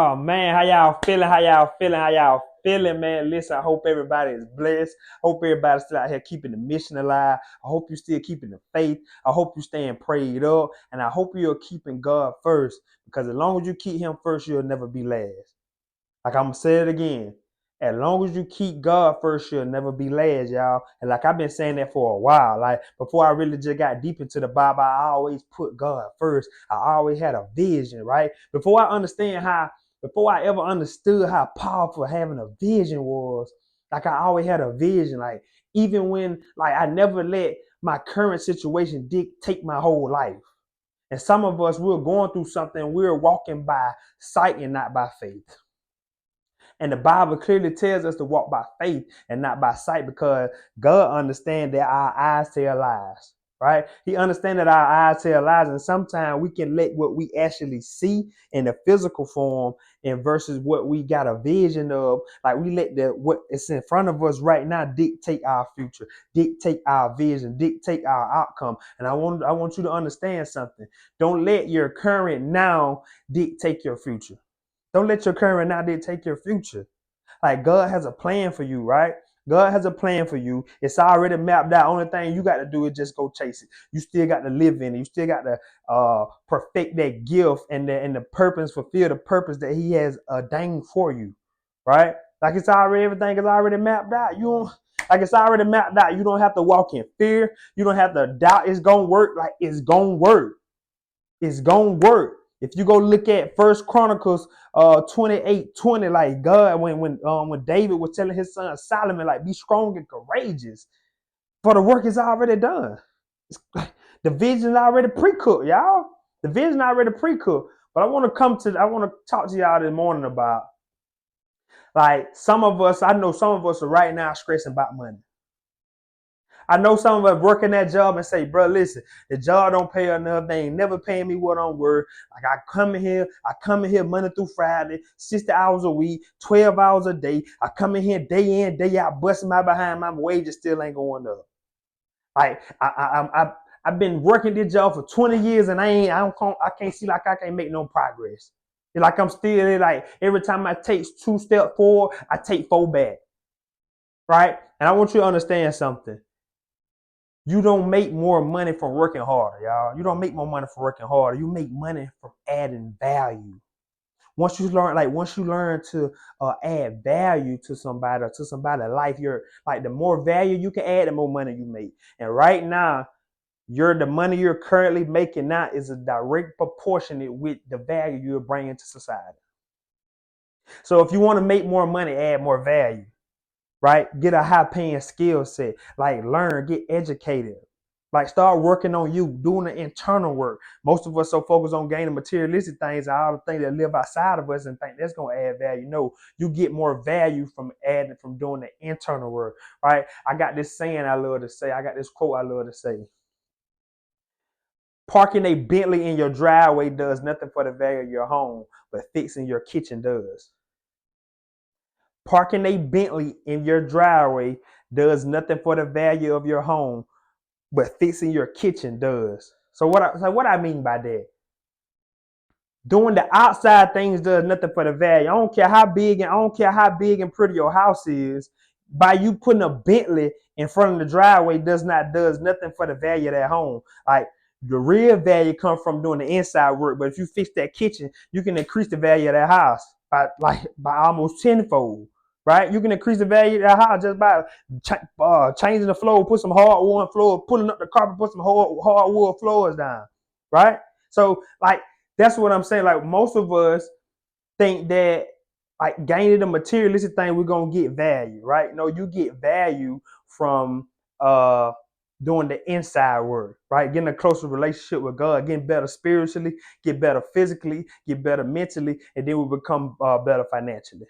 Oh man, how y'all feeling? How y'all feeling? How y'all feeling, man? Listen, I hope everybody is blessed. Hope everybody's still out here keeping the mission alive. I hope you still keeping the faith. I hope you staying prayed up. And I hope you're keeping God first. Because as long as you keep him first, you'll never be last. Like I'm gonna say it again. As long as you keep God first, you'll never be last, y'all. And like I've been saying that for a while. Like before I really just got deep into the Bible, I always put God first. I always had a vision, right? Before I ever understood how powerful having a vision was, like I always had a vision. Like even when like I never let my current situation dictate my whole life. And some of us we're going through something, we're walking by sight and not by faith. And the Bible clearly tells us to walk by faith and not by sight because God understands that our eyes tell lies, right? He understands that our eyes tell lies, and sometimes we can let what we actually see in the physical form and versus what we got a vision of, like we let the what is in front of us right now dictate our future, dictate our vision, dictate our outcome. And I want you to understand something. Don't let your current now dictate your future. Don't let your current now dictate your future. Like God has a plan for you, right? God has a plan for you. It's already mapped out. Only thing you got to do is just go chase it. You still got to live in it. You still got to perfect that gift and the purpose, fulfill the purpose that He has ordained for you, right? Like it's already everything is already mapped out. You don't like it's already mapped out. You don't have to walk in fear. You don't have to doubt it's gonna work. Like it's gonna work. It's gonna work. If you go look at First Chronicles 28:20, like God, when David was telling his son Solomon, like, be strong and courageous, for the work is already done. The vision is already pre-cooked, y'all. The vision already pre-cooked. But I want to talk to y'all this morning about like some of us, I know some of us are right now stressing about money. I know some of us working that job and say, bro, listen, the job don't pay enough. They ain't never paying me what I'm worth. Like I come in here Monday through Friday, 60 hours a week, 12 hours a day. I come in, day out, busting my behind. My wages still ain't going up. Like I've been working this job for 20 years and I can't see like I can't make no progress. It's like I'm still like every time I take 2 steps forward, I take 4 back. Right? And I want you to understand something. You don't make more money from working harder, y'all. You don't make more money from working harder. You make money from adding value. Once you learn to add value to somebody or to somebody's life, you're like the more value you can add, the more money you make. And right now, the money you're currently making now is a direct proportionate with the value you're bringing to society. So if you want to make more money, add more value, right? Get a high paying skill set, like learn, get educated, like start working on you, doing the internal work. Most of us so focused on gaining materialistic things, all the things that live outside of us and think that's going to add value. No, you get more value from doing the internal work, right? I got this saying I love to say, I got this quote I love to say. Parking a Bentley in your driveway does nothing for the value of your home, but fixing your kitchen does. Parking a Bentley in your driveway does nothing for the value of your home, but fixing your kitchen does. So what I mean by that? Doing the outside things does nothing for the value. I don't care how big and pretty your house is. By you putting a Bentley in front of the driveway does nothing for the value of that home. Like the real value comes from doing the inside work. But if you fix that kitchen, you can increase the value of that house by almost tenfold. Right? You can increase the value of that house just by changing the floor, put some hardwood floor, pulling up the carpet, put some hardwood floors down. Right? So like that's what I'm saying. Like most of us think that like gaining the materialistic thing, we're gonna get value, right? No, you get value from doing the inside work, right? Getting a closer relationship with God, getting better spiritually, get better physically, get better mentally, and then we become better financially,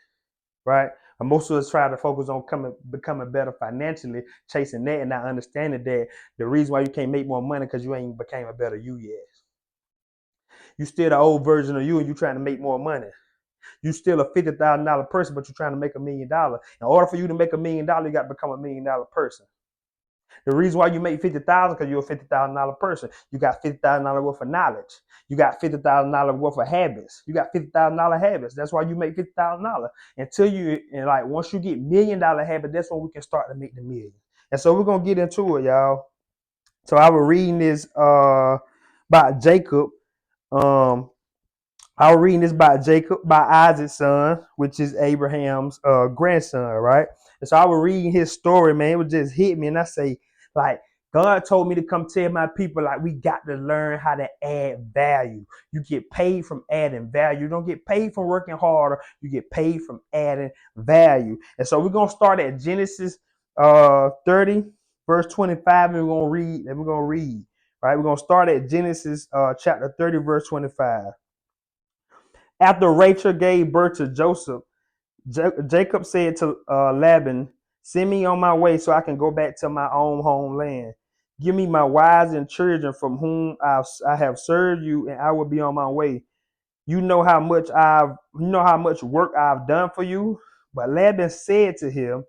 right? And most of us try to focus on becoming better financially, chasing that and not understanding that the reason why you can't make more money because you ain't became a better you yet. You still the old version of you and you trying to make more money. You still a $50,000 person, but you're trying to make $1 million. In order for you to make $1 million, you got to become $1 million person. The reason why you make 50,000 because you're a $50,000 person. You got $50,000 worth of knowledge. You got $50,000 worth of habits. You got $50,000 habits. That's why you make $50,000. Until you and like once you get $1,000,000 habit, that's when we can start to make the million. And so we're gonna get into it, y'all. So I was reading this about Jacob. I was reading this by Jacob, by Isaac's son, which is Abraham's grandson, right? And so I was reading his story, man. It would just hit me, and I say, like, God told me to come tell my people, like, we got to learn how to add value. You get paid from adding value. You don't get paid from working harder. You get paid from adding value. And so we're gonna start at Genesis 30, verse 25, and we're gonna read. Right? We're gonna start at Genesis chapter 30, verse 25. After Rachel gave birth to Joseph, Jacob said to Laban, "Send me on my way so I can go back to my own homeland. Give me my wives and children from whom I have served you, and I will be on my way. You know how much work I've done for you." But Laban said to him,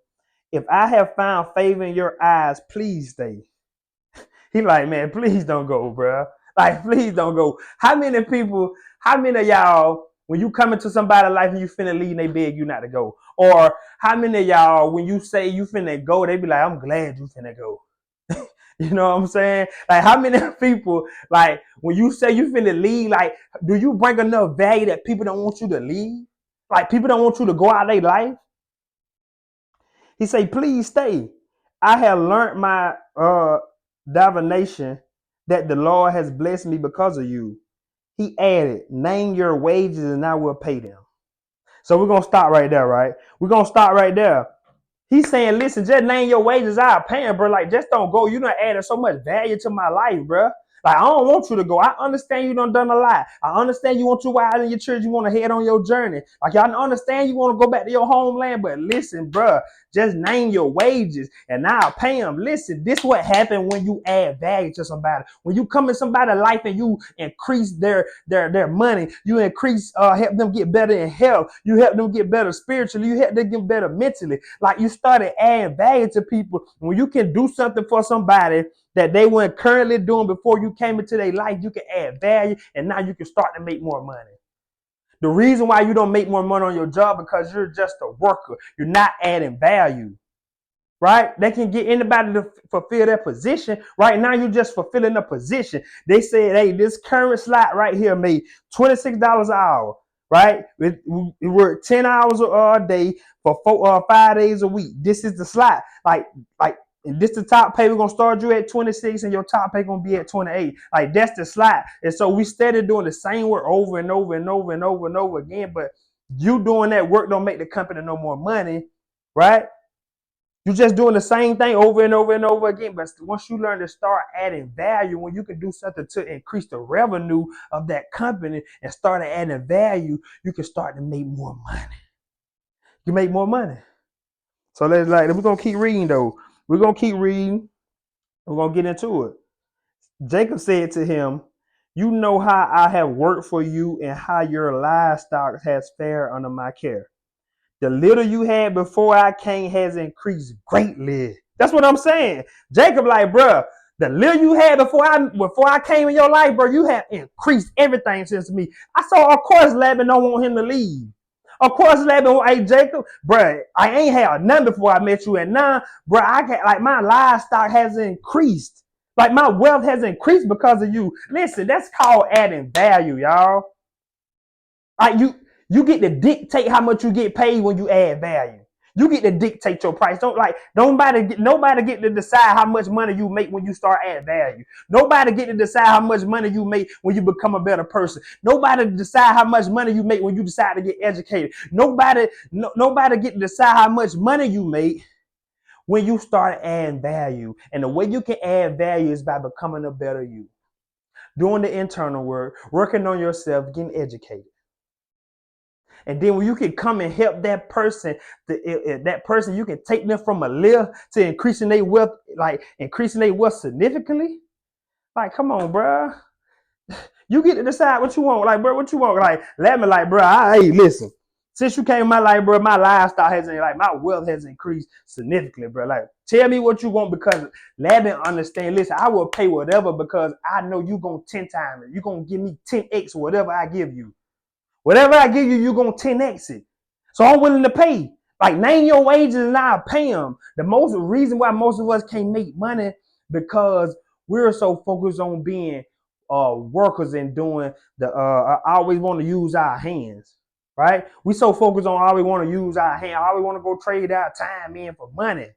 "If I have found favor in your eyes, please stay." He like, man, please don't go, bro. Like, please don't go. How many of y'all, when you come into somebody's life and you finna leave and they beg you not to go? Or how many of y'all, when you say you finna go, they be like, I'm glad you finna go. You know what I'm saying? Like, how many people, like, when you say you finna leave, like, do you bring enough value that people don't want you to leave? Like, people don't want you to go out of their life? He say, please stay. I have learned my divination that the Lord has blessed me because of you. He added, name your wages and I will pay them. So we're going to stop right there, right? We're going to stop right there. He's saying, listen, just name your wages, I'll pay them, bro. Like, just don't go. You done added so much value to my life, bro. Like, I don't want you to go. I understand you done a lot. I understand you want your wives and your church. You want to head on your journey. Like, I understand you want to go back to your homeland. But listen, bro, just name your wages and I'll pay them. Listen, this is what happened when you add value to somebody. When you come in somebody's life and you increase their money, you increase, help them get better in health. You help them get better spiritually. You help them get better mentally. Like, you started adding value to people. When you can do something for somebody that they weren't currently doing before you came into their life, you can add value, and now you can start to make more money. The reason why you don't make more money on your job because you're just a worker. You're not adding value, right? They can get anybody to fulfill their position. Right now, you're just fulfilling a position. They said, hey, this current slot right here made $26 an hour, right? We work 10 hours a day for 5 days a week. This is the slot. Like, and this the top pay. We're gonna start you at 26, and your top pay gonna be at 28. Like, that's the slot. And so we started doing the same work over and over and over and over and over again. But you doing that work don't make the company no more money, right? You're just doing the same thing over and over and over again. But once you learn to start adding value, when you can do something to increase the revenue of that company and start adding value, you can start to make more money. You make more money. So we're gonna keep reading though. We're going to keep reading. We're going to get into it. Jacob said to him, you know how I have worked for you and how your livestock has fared under my care. The little you had before I came has increased greatly. That's what I'm saying. Jacob like, bro, the little you had before I came in your life, bro, you have increased everything since me. I saw, of course, Laban don't want him to leave. Of course, Laban, hey, Jacob, bro, I ain't had none before I met you. And now, bro, my livestock has increased. Like, my wealth has increased because of you. Listen, that's called adding value, y'all. Like, you get to dictate how much you get paid when you add value. You get to dictate your price. Nobody get to decide how much money you make when you start adding value. Nobody get to decide how much money you make when you become a better person. Nobody decide how much money you make when you decide to get educated. Nobody get to decide how much money you make when you start adding value. And the way you can add value is by becoming a better you. Doing the internal work, working on yourself, getting educated. And then when you can come and help that person, you can take them from a little to increasing their wealth, significantly. Like, come on, bro. You get to decide what you want. Like, bro, what you want? Like, let me, like, bro, hey, listen. Since you came in my life, bro, my lifestyle hasn't, like, my wealth has increased significantly, bro. Like, tell me what you want, because Laban understand. Listen, I will pay whatever, because I know you gonna 10 times it. You gonna give me 10x whatever I give you. Whatever I give you, you gonna 10x it. So I'm willing to pay. Like, name your wages and I'll pay them. The most reason why most of us can't make money, because we're so focused on being workers and doing I always want to use our hands. Right? We so focused on all we want to use our hand, all we want to go trade our time in for money.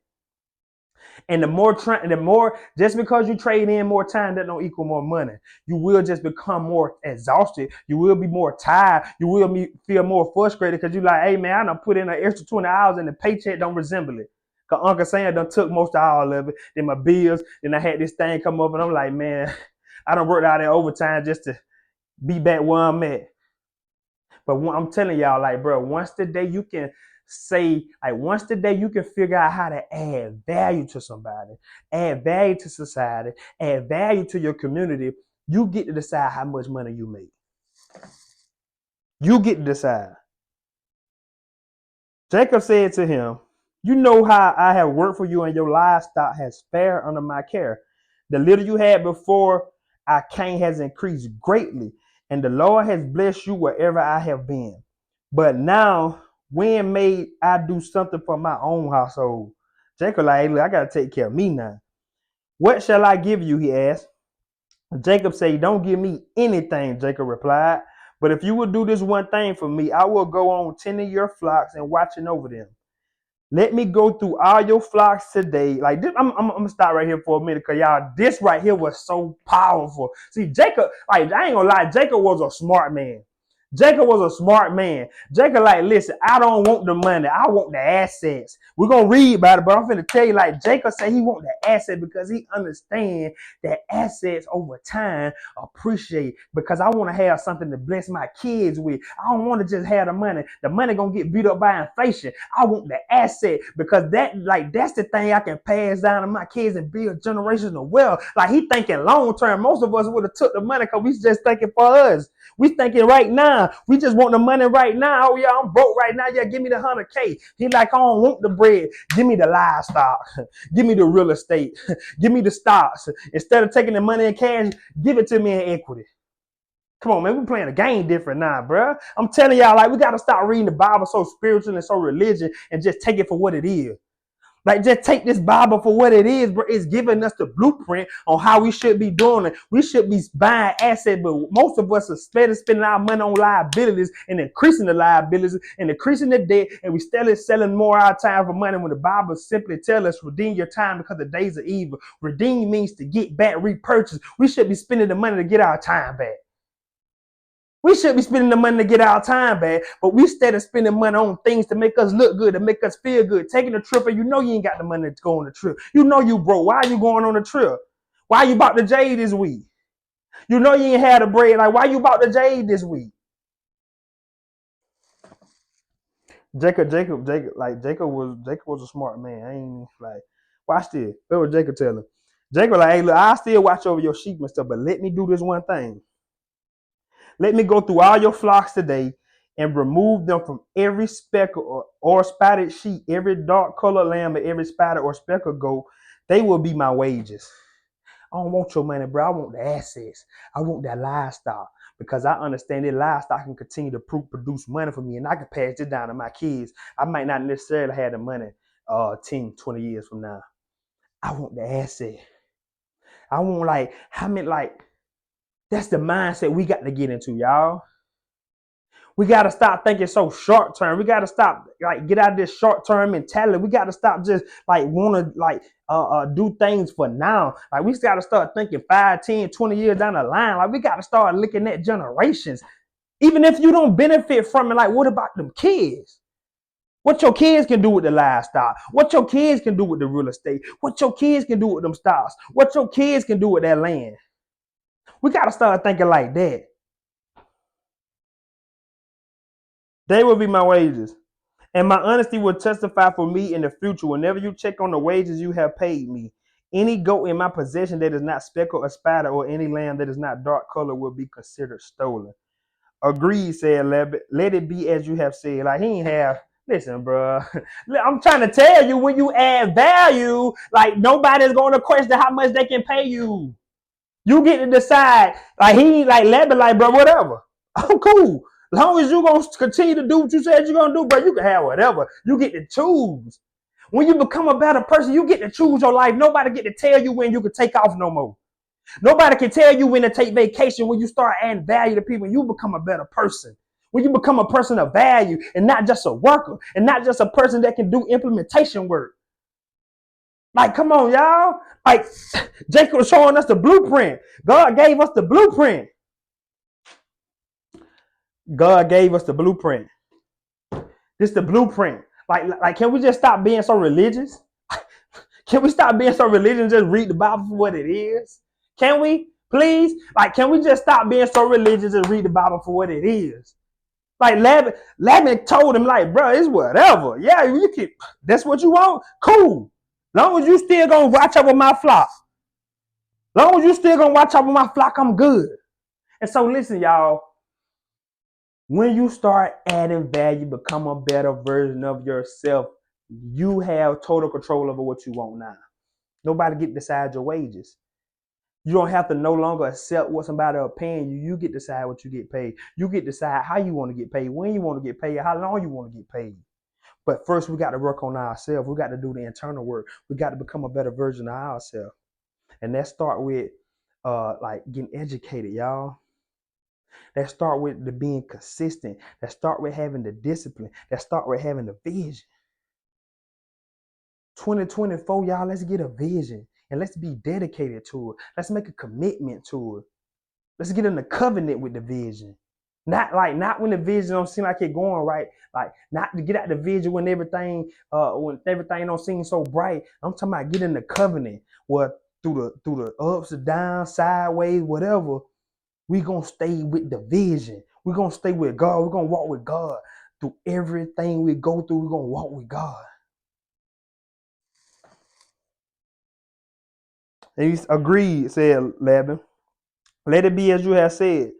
And the more, just because you trade in more time, that don't equal more money. You will just become more exhausted. You will be more tired. You will feel more frustrated, because you're like, hey man, I done put in an extra 20 hours and the paycheck don't resemble it. Because Uncle Sam done took most of all of it. Then my bills, then I had this thing come up, and I'm like, man, I done worked out that overtime just to be back where I'm at. But I'm telling y'all, like, bro, once today you can figure out how to add value to somebody, add value to society, add value to your community, you get to decide how much money you make. You get to decide. Jacob said to him, you know how I have worked for you, and your livestock has fared under my care. The little you had before I came has increased greatly, and the Lord has blessed you wherever I have been. But now, when may I do something for my own household? Jacob like, hey, look, I got to take care of me now. What shall I give you? He asked. Jacob said, don't give me anything, Jacob replied. But if you will do this one thing for me, I will go on tending your flocks and watching over them. Let me go through all your flocks today. Like this, I'm gonna stop right here for a minute, because y'all, this right here was so powerful. See, Jacob, like, I ain't gonna lie, Jacob was a smart man. Jacob was a smart man. Jacob, like, listen, I don't want the money. I want the assets. We're going to read about it, but I'm finna tell you, like, Jacob said he want the asset because he understands that assets over time appreciate, because I want to have something to bless my kids with. I don't want to just have the money. The money going to get beat up by inflation. I want the asset, because that's the thing I can pass down to my kids and build generational wealth. Like, he thinking long term. Most of us would have took the money because we just thinking for us. We thinking right now. We just want the money right now. Oh yeah, I'm broke right now. Yeah, give me the 100K. He like, I don't want the bread. Give me the livestock. Give me the real estate. Give me the stocks. Instead of taking the money in cash, give it to me in equity. Come on, man. We're playing a game different now, bro. I'm telling y'all, like, we got to stop reading the Bible so spiritual and so religious and just take it for what it is. Like, just take this Bible for what it is, bro. It's giving us the blueprint on how we should be doing it. We should be buying assets, but most of us are spending our money on liabilities and increasing the liabilities and increasing the debt, and we still selling more our time for money, when the Bible simply tells us, redeem your time because the days are evil. Redeem means to get back, repurchase. We should be spending the money to get our time back. We should be spending the money to get our time back, but we instead of spending money on things to make us look good, to make us feel good, taking a trip, and you know you ain't got the money to go on the trip. You know you broke. Why are you going on the trip? Why you bought the Jade this week? You know you ain't had the bread. Like, why you bought the Jade this week? Jacob was a smart man. I ain't like, watch this. What was Jacob telling? Jacob like, hey, look, I still watch over your sheep and stuff, but let me do this one thing. Let me go through all your flocks today and remove them from every speckled or spotted sheep, every dark colored lamb, and every spotted or speckled goat. They will be my wages. I don't want your money, bro. I want the assets. I want that livestock, because I understand that livestock can continue to produce money for me, and I can pass it down to my kids. I might not necessarily have the money 10, 20 years from now. I want the asset. I want, like, how many, like, that's the mindset we got to get into, y'all. We got to stop thinking so short term. We got to stop, like, get out of this short term mentality. We got to stop just like want to like do things for now. Like, we got to start thinking 5, 10, 20 years down the line. Like, we got to start looking at generations. Even if you don't benefit from it, like, what about them kids? What your kids can do with the livestock? What your kids can do with the real estate? What your kids can do with them stocks? What your kids can do with that land? We got to start thinking like that. They will be my wages. And my honesty will testify for me in the future. Whenever you check on the wages you have paid me, any goat in my possession that is not speckled or spotted, or any lamb that is not dark color, will be considered stolen. Agreed, said let it be as you have said. Like he ain't have. Listen, bro. I'm trying to tell you, when you add value, like nobody's going to question how much they can pay you. You get to decide. Like he like Levy, like bro, whatever. I'm cool. As long as you gonna continue to do what you said you're gonna do, bro, you can have whatever. You get to choose. When you become a better person, you get to choose your life. Nobody get to tell you when you can take off no more. Nobody can tell you when to take vacation. When you start adding value to people, you become a better person. When you become a person of value and not just a worker and not just a person that can do implementation work. Like, come on, y'all. Like, Jacob was showing us the blueprint. God gave us the blueprint. God gave us the blueprint. This is the blueprint. Like, can we just stop being so religious? Can we stop being so religious and just read the Bible for what it is? Can we? Please? Like, can we just stop being so religious and read the Bible for what it is? Like, Laban told him, like, bro, it's whatever. Yeah, you can. That's what you want? Cool. Long as you still gonna watch over my flock. Long as you still gonna watch over my flock, I'm good. And so listen, y'all. When you start adding value, become a better version of yourself, you have total control over what you want now. Nobody get to decide your wages. You don't have to no longer accept what somebody is paying you. You get to decide what you get paid. You get to decide how you want to get paid, when you want to get paid, how long you want to get paid. But first, we got to work on ourselves. We got to do the internal work. We got to become a better version of ourselves. And that start with like getting educated, y'all. That start with the being consistent. That start with having the discipline. That start with having the vision. 2024, y'all, let's get a vision and let's be dedicated to it. Let's make a commitment to it. Let's get in the covenant with the vision. Not when the vision don't seem like it's going right. Like not to get out the vision when everything don't seem so bright. I'm talking about getting the covenant. Well, through the ups and downs, sideways, whatever, we gonna stay with the vision. We're gonna stay with God. We're gonna walk with God. Through everything we go through, we're gonna walk with God. And he agreed, said Laban. Let it be as you have said.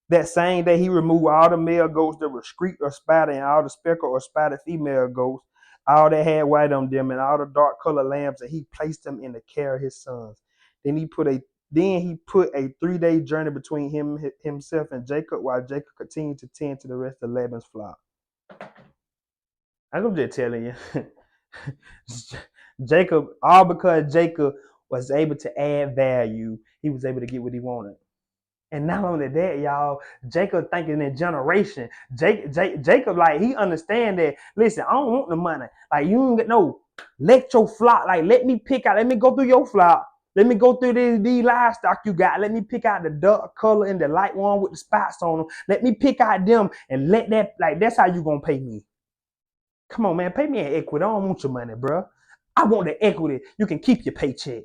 That same day he removed all the male goats that were streaked or spotted, and all the speckled or spotted female goats, all that had white on them, and all the dark colored lambs, and he placed them in the care of his sons. Then he put a 3-day journey between himself and Jacob, while Jacob continued to tend to the rest of Laban's flock. I'm just telling you. Jacob, all because Jacob was able to add value, he was able to get what he wanted. And not only that, y'all, Jacob thinking in generation. Jacob, like, he understand that, listen, I don't want the money. Like, you don't get no, let your flock, like, let me go through your flock. Let me go through these livestock you got. Let me pick out the dark color and the light one with the spots on them. Let me pick out them and let that, like, that's how you gonna pay me. Come on, man, pay me in equity. I don't want your money, bro. I want the equity. You can keep your paycheck.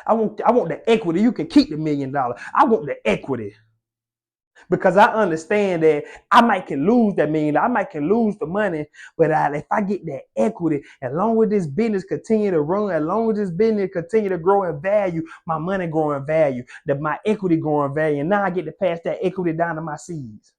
I want the equity. You can keep the $1 million. I want the equity. Because I understand that I might can lose that $1 million. I might can lose the money. But if I get that equity, as long as this business continue to run, as long as this business continue to grow in value, my money grow in value, that my equity grow in value. And now I get to pass that equity down to my seeds.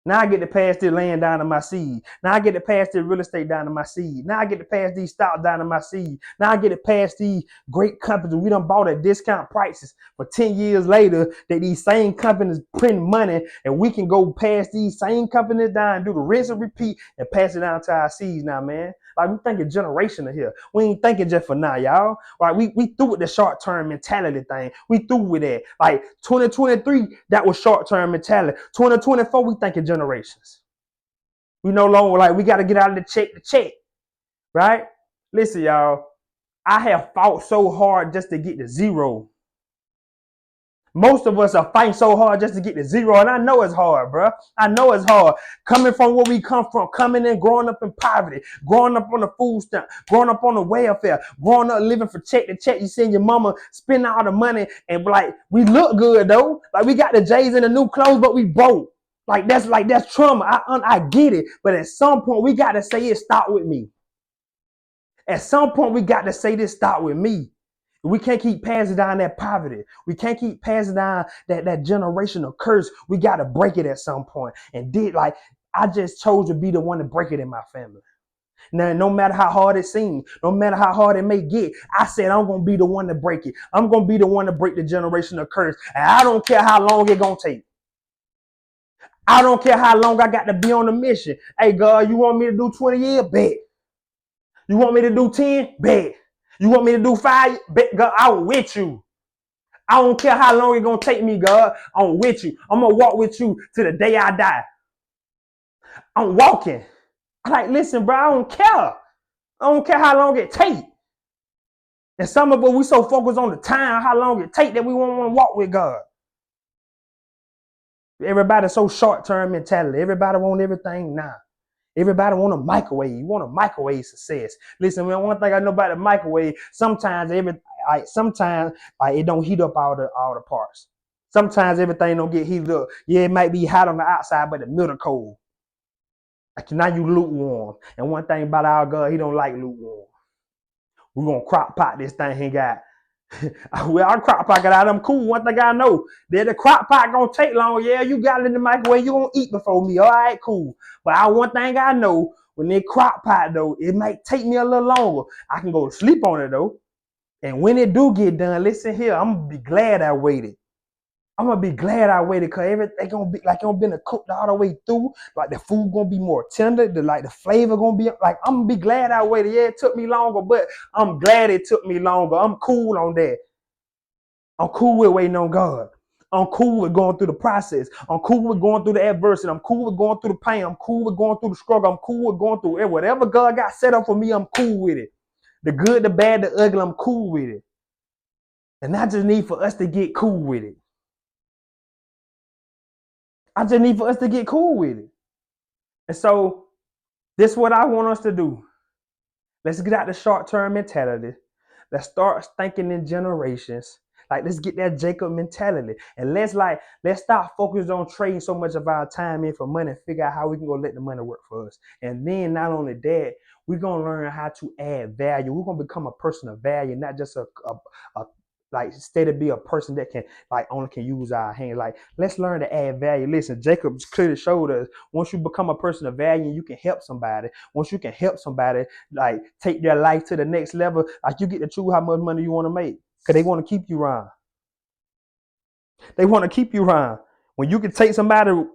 Now I get to pass this land down to my seed. Now I get to pass this real estate down to my seed. Now I get to pass these stocks down to my seed. Now I get to pass these great companies we done bought at discount prices for 10 years later, that these same companies print money, and we can go pass these same companies down and do the rinse and repeat and pass it down to our seeds now, man. Like, we thinking generational here. We ain't thinking just for now, y'all. Like, we through with the short-term mentality thing. We through with that. Like, 2023, that was short-term mentality. 2024, we thinking generations. We no longer, like, we got to get out of the check to check, right? Listen, y'all, I have fought so hard just to get to zero. Most of us are fighting so hard just to get to zero, and I know it's hard, bro. I know it's hard. Coming from where we come from, coming in, growing up in poverty, growing up on the food stamp, growing up on the welfare, growing up living for check to check. You seeing your mama spend all the money, and like, we look good though. Like, we got the J's and the new clothes, but we broke. That's trauma. I get it, but at some point we got to say it start with me. At some point we got to say this start with me. We can't keep passing down that poverty. We can't keep passing down that generational curse. We got to break it at some point. And I just chose to be the one to break it in my family. Now, no matter how hard it seems, no matter how hard it may get, I said I'm gonna be the one to break it. I'm gonna be the one to break the generational curse. And I don't care how long it's gonna take. I don't care how long I got to be on the mission. Hey, God, you want me to do 20 years? Bet. You want me to do 10? Bet. You want me to do 5? Bet, God, I'm with you. I don't care how long it's going to take me, God. I'm with you. I'm going to walk with you to the day I die. I'm walking. I'm like, listen, bro, I don't care. I don't care how long it takes. And some of us, we so focused on the time, how long it take that we won't want to walk with God. Everybody's so short-term mentality. Everybody want everything now. Everybody want a microwave. You want a microwave success. Listen, man, one thing I know about the microwave, sometimes it don't heat up all the parts. Sometimes everything don't get heated up. Yeah, it might be hot on the outside, but the middle cold. Like now you lukewarm. And one thing about our God, he don't like lukewarm. We're gonna crock pot this thing he got. Well, our crock pot got out. I'm cool. One thing I know, that the crock pot gonna take long. Yeah, you got it in the microwave. You gonna eat before me. All right, cool. But one thing I know, when they crock pot though, it might take me a little longer. I can go to sleep on it though. And when it do get done, listen here, I'm gonna be glad I waited. I'm gonna be glad I waited because everything gonna be like it gonna been cooked all the way through. Like the food gonna be more tender. The flavor gonna be like I'm gonna be glad I waited. Yeah, it took me longer, but I'm glad it took me longer. I'm cool on that. I'm cool with waiting on God. I'm cool with going through the process. I'm cool with going through the adversity. I'm cool with going through the pain. I'm cool with going through the struggle. I'm cool with going through it. Whatever God got set up for me, I'm cool with it. The good, the bad, the ugly, I'm cool with it. And I just need for us to get cool with it. I just need for us to get cool with it. And so this is what I want us to do. Let's get out the short-term mentality. Let's start thinking in generations. Like let's get that Jacob mentality. And let's stop focusing on trading so much of our time in for money and figure out how we can go let the money work for us. And then not only that, we're gonna learn how to add value. We're gonna become a person of value, not just a like instead of be a person that can only can use our hand. Like let's learn to add value. Listen, Jacob clearly showed us once you become a person of value, you can help somebody. Once you can help somebody, like take their life to the next level, like you get to choose how much money you want to make. Because they want to keep you around. They want to keep you around. When you can take somebody's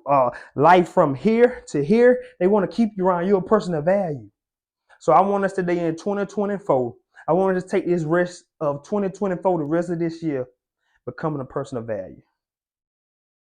life from here to here, they want to keep you around. You're a person of value. So I want us today in 2024, I want us to take this rest of 2024, the rest of this year, becoming a person of value.